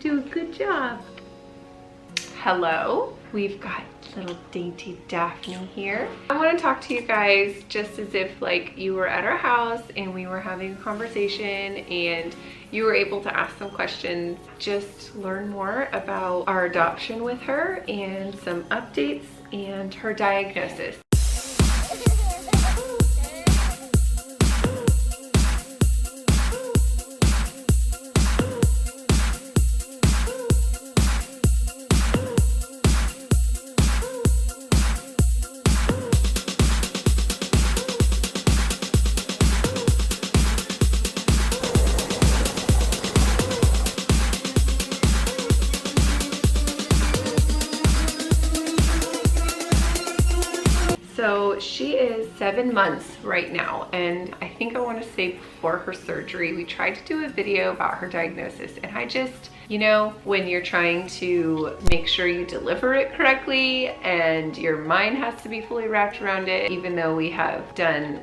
do a good job. Hello, we've got little dainty Daphne here. I want to talk to you guys just as if like you were at our house and we were having a conversation and you were able to ask some questions. Just learn more about our adoption with her and some updates and her diagnosis. So she is 7 months right now, and I think I want to say before her surgery, we tried to do a video about her diagnosis, and I just, you know, when you're trying to make sure you deliver it correctly and your mind has to be fully wrapped around it, even though we have done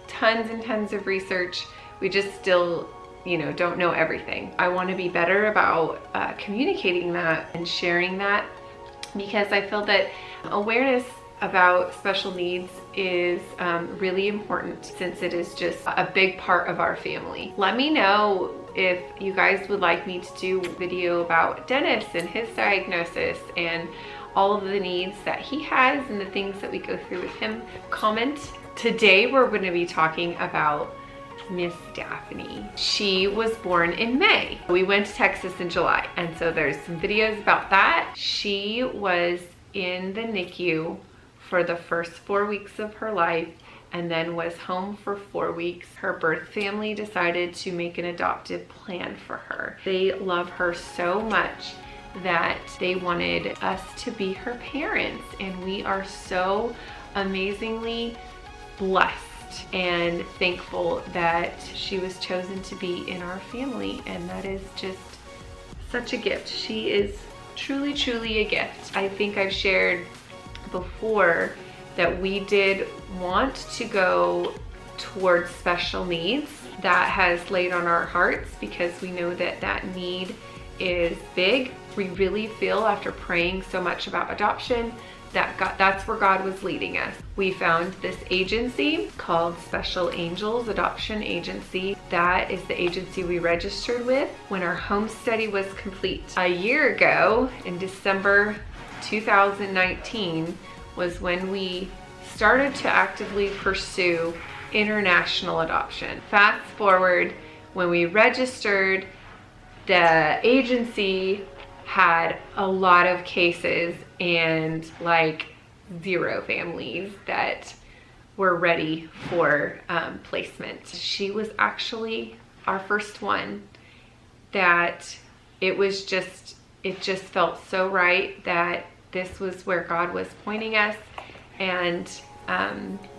tons and tons of research, we just still, you know, don't know everything. I want to be better about communicating that and sharing that, because I feel that awareness about special needs is really important, since it is just a big part of our family. Let me know if you guys would like me to do a video about Dennis and his diagnosis and all of the needs that he has and the things that we go through with him. Comment. Today we're going to be talking about Miss Daphne. She was born in May. We went to Texas in July, and so there's some videos about that. She was in the NICU for the first 4 weeks of her life and then was home for 4 weeks. Her birth family decided to make an adoptive plan for her. They love her so much that they wanted us to be her parents, and we are so amazingly blessed and thankful that she was chosen to be in our family, and that is just such a gift. She is truly, truly a gift. I think I've shared before that we did want to go towards special needs. That has laid on our hearts because we know that that need is big. We really feel, after praying so much about adoption, that that's where God was leading us. We found this agency called Special Angels Adoption Agency. That is the agency we registered with when our home study was complete. A year ago, in December 2019, was when we started to actively pursue international adoption. Fast forward, when we registered, the agency had a lot of cases and like 0 families that were ready for placement. She was actually our first one that it just felt so right that this was where God was pointing us, and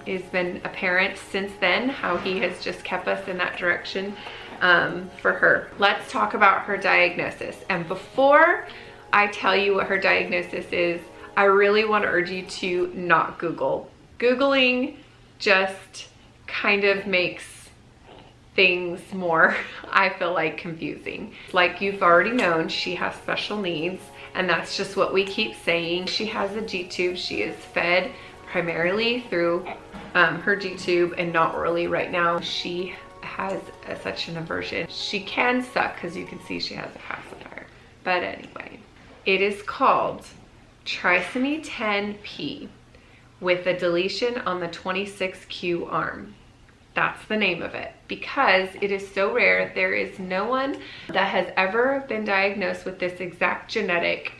it's been apparent since then how he has just kept us in that direction for her. Let's talk about her diagnosis. And before I tell you what her diagnosis is, I really want to urge you to not Google. Googling just kind of makes things more, I feel like, confusing. Like you've already known, she has special needs, and that's just what we keep saying. She has a G-tube. She is fed primarily through her G-tube and not orally right now. She has such an aversion. She can suck because you can see she has a pacifier. But anyway, it is called trisomy 10p with a deletion on the 26q arm. That's the name of it, because it is so rare. There is no one that has ever been diagnosed with this exact genetic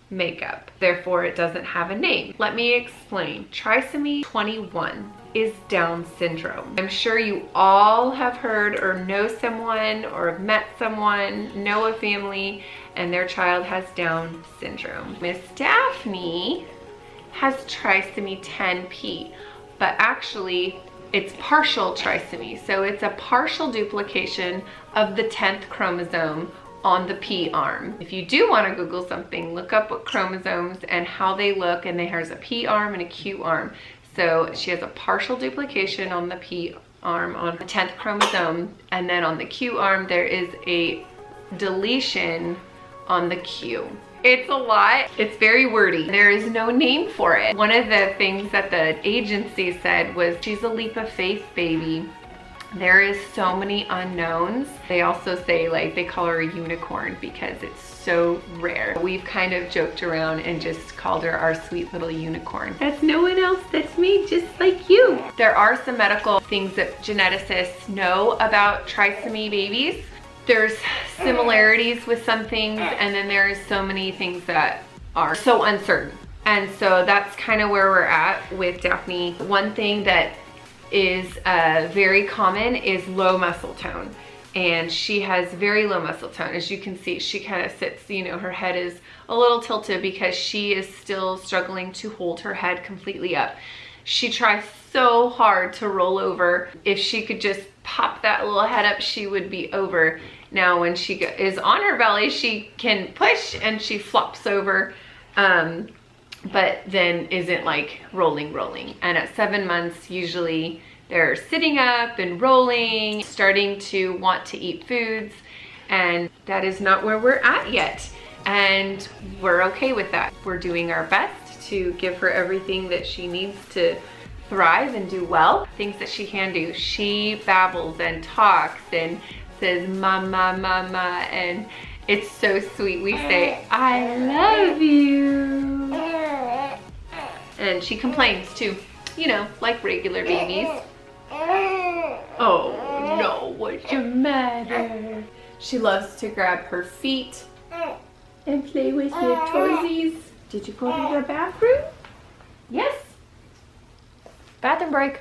makeup. Therefore, it doesn't have a name. Let me explain. Trisomy 21 is Down syndrome. I'm sure you all have heard or know someone or have met someone, know a family, and their child has Down syndrome. Miss Daphne has trisomy 10p, but actually it's partial trisomy. So it's a partial duplication of the 10th chromosome on the P arm. If you do want to Google something, look up what chromosomes and how they look, and there's a P arm and a Q arm. So she has a partial duplication on the P arm on the 10th chromosome, and then on the Q arm there is a deletion on the Q. It's a lot. It's very wordy. There is no name for it. One of the things that the agency said was she's a leap of faith baby. There is so many unknowns. They also say, like, they call her a unicorn because it's so rare. We've kind of joked around and just called her our sweet little unicorn. That's no one else, that's me, just like you. There are some medical things that geneticists know about trisomy babies. There's similarities with some things, and then there's so many things that are so uncertain. And so that's kind of where we're at with Daphne. One thing that is very common is low muscle tone, and she has very low muscle tone. As you can see, she kind of sits, you know, her head is a little tilted because she is still struggling to hold her head completely up. She tries so hard to roll over. If she could just pop that little head up, she would be over. Now when she is on her belly, she can push and she flops over, but then isn't like rolling. And at 7 months, usually they're sitting up and rolling, starting to want to eat foods, and that is not where we're at yet. And we're okay with that. We're doing our best to give her everything that she needs to thrive and do well. Things that she can do. She babbles and talks and says mama, mama, and it's so sweet. We say, I love you. And she complains too, you know, like regular babies. Oh no, what's the matter? She loves to grab her feet and play with your toesies. Did you go to the bathroom? Yes. Bathroom break.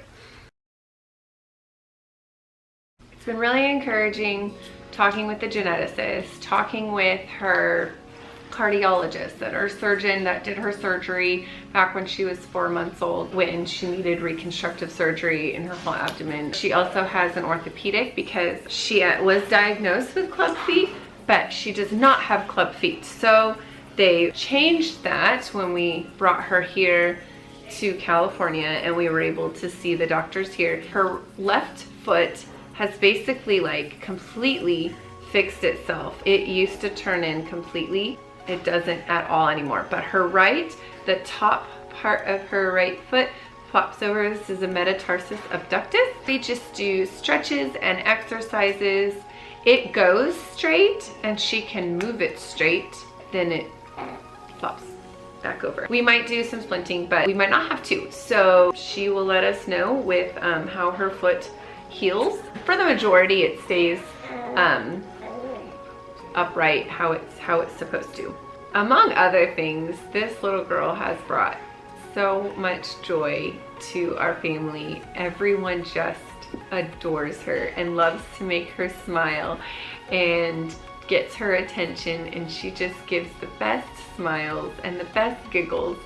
It's been really encouraging talking with the geneticist, talking with her cardiologist and her surgeon that did her surgery back when she was 4 months old, when she needed reconstructive surgery in her whole abdomen. She also has an orthopedic because she was diagnosed with club feet, but she does not have club feet. So they changed that when we brought her here to California and we were able to see the doctors here. Her left foot has basically like completely fixed itself. It used to turn in completely. It doesn't at all anymore. But her right, the top part of her right foot flops over. This is a metatarsus abductus. We just do stretches and exercises. It goes straight and she can move it straight. Then it flops back over. We might do some splinting, but we might not have to. So she will let us know with how her foot heals. For the majority, it stays upright how it's supposed to. Among other things, this little girl has brought so much joy to our family. Everyone just adores her and loves to make her smile and gets her attention, and she just gives the best smiles and the best giggles,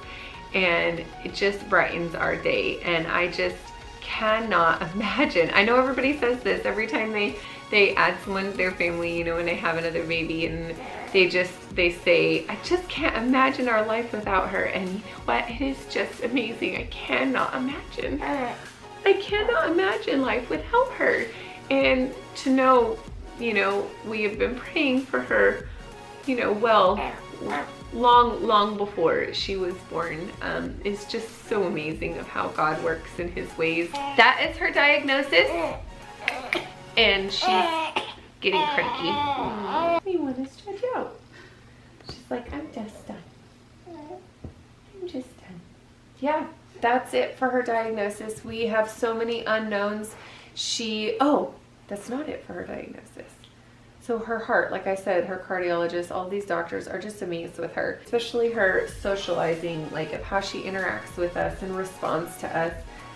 and it just brightens our day. And I just cannot imagine. I know everybody says this every time they add someone to their family, you know, when they have another baby, and they say, I just can't imagine our life without her. And you know what? It is just amazing. I cannot imagine life without her. And to know, you know, we have been praying for her, you know, well, long before she was born. It's just so amazing of how God works in his ways. That is her diagnosis, and she's getting cranky. You want to stretch out. She's like, I'm just done. I'm just done. Yeah, that's it for her diagnosis. We have so many unknowns. Oh, that's not it for her diagnosis. So her heart, like I said, her cardiologist, all these doctors are just amazed with her, especially her socializing, like of how she interacts with us and responds to us,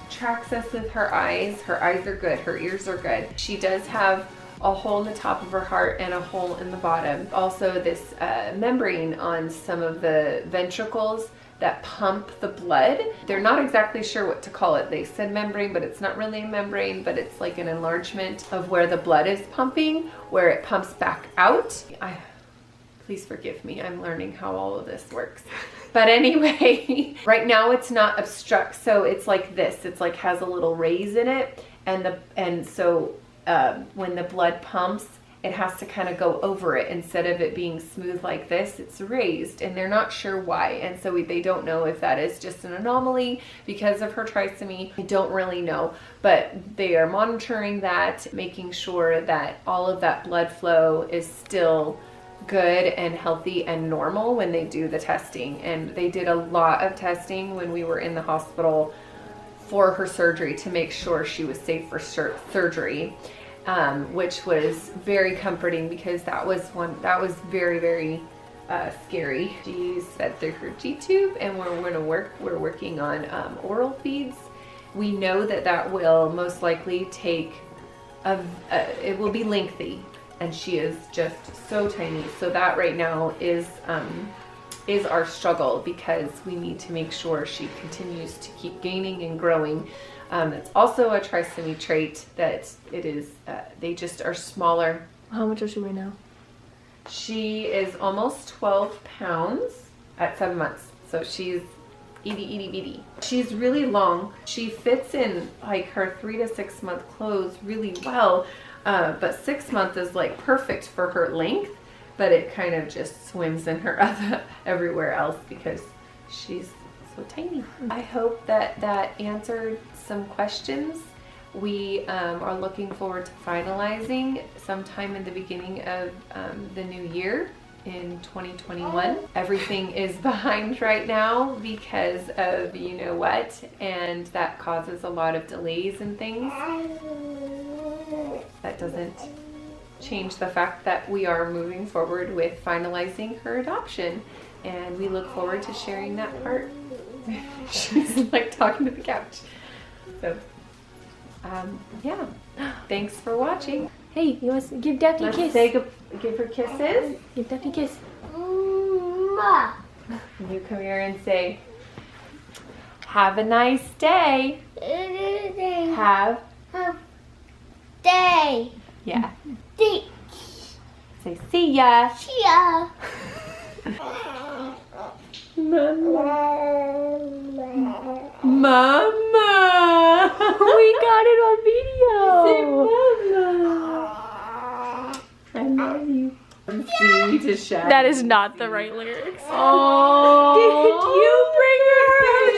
tracks us with her eyes. Her eyes are good, her ears are good. She does have a hole in the top of her heart and a hole in the bottom. Also this membrane on some of the ventricles that pump the blood. They're not exactly sure what to call it. They said membrane, but it's not really a membrane, but it's like an enlargement of where the blood is pumping, where it pumps back out. Please forgive me, I'm learning how all of this works. But anyway, right now it's not obstruct, so it's like this. It's like has a little raise in it, and so when the blood pumps, it has to kind of go over it. Instead of it being smooth like this, it's raised, and they're not sure why. And so they don't know if that is just an anomaly because of her trisomy. I don't really know, but they are monitoring that, making sure that all of that blood flow is still good and healthy and normal when they do the testing. And they did a lot of testing when we were in the hospital for her surgery to make sure she was safe for surgery, which was very comforting, because that was very, very scary. She's fed through her G-tube, and we're working on oral feeds. We know that will most likely take it will be lengthy, and she is just so tiny. So that right now is our struggle, because we need to make sure she continues to keep gaining and growing. It's also a trisomy trait that it is, they just are smaller. How much is she right now? She is almost 12 pounds at 7 months. So she's itty bitty. She's really long. She fits in like her 3 to 6 month clothes really well. But 6 months is like perfect for her length, but it kind of just swims in her everywhere else because she's so tiny. I hope that answered some questions. We are looking forward to finalizing sometime in the beginning of the new year in 2021. Everything is behind right now because of you know what, and that causes a lot of delays and things. That doesn't change the fact that we are moving forward with finalizing her adoption, and we look forward to sharing that part. She's like talking to the couch. So yeah, thanks for watching. Hey, you want to give Daphne a kiss? Give her kisses. Give Daphne a kiss. You come here and say, have a nice day. Have day. Yeah. Day. Say see ya. See ya. Mama. We got it on video. Say mama. I love you. See to shine. That is not the right lyrics. Oh. Did you bring her?